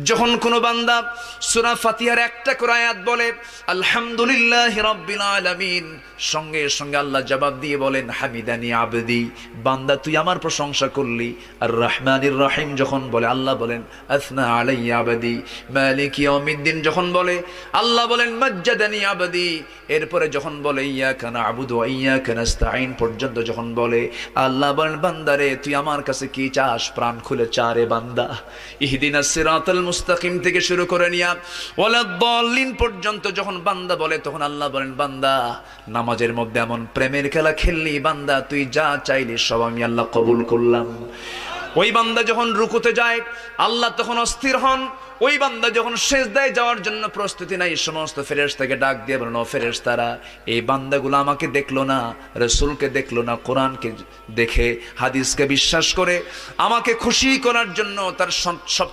যখন কোনো বান্দা সূরা ফাতিহার একটা করে আয়াত বলে আলহামদুলিল্লাহি রাব্বিল আলামিন, সঙ্গে সঙ্গে আল্লাহ জবাব দিয়ে বলেন হামিদানি আবদি, বান্দা তুই আমার প্রশংসা করলি। আর রহমানির রহিম যখন বলে আল্লাহ বলেন আসনা আলাইয়া আবদি। মালিক ইয়াউমিদ্দিন যখন বলে আল্লাহ বলেন মাজ্জাদানি আবদি। এরপরে যখন বলে ইয়াকা না'বুদু ওয়া ইয়াকা নাস্তাঈন পর্যন্ত যখন বলে আল্লাহ বলেন বান্দারে তুই আমার কাছে কি চাস, প্রাণ খুলে চা রে বান্দা। ইহদিনাস সিরাতাল মুস্তাকিম থেকে শুরু করে নিয়া ওয়ালাদ-দাল্লিন পর্যন্ত যখন বান্দা বলে তখন আল্লাহ বলেন বান্দা নামাজের মধ্যে এমন প্রেমের খেলা খেললি বান্দা, তুই যা চাইলি সব আমি আল্লাহ কবুল করলাম। ওই বান্দা যখন রুকুতে যায় আল্লাহ তখন অস্থির হন। ওই বান্দা যখন সিজদায় যাওয়ার জন্য প্রস্তুতি নাই, সমস্ত ফেরেশতাকে ডাক দিয়ে বলেন ও ফেরেশতারা, এই বান্দাগুলো আমাকে দেখলো না, রাসূলকে দেখলো না, কোরআনকে দেখে হাদিসকে বিশ্বাস করে আমাকে খুশি করার জন্য তার সব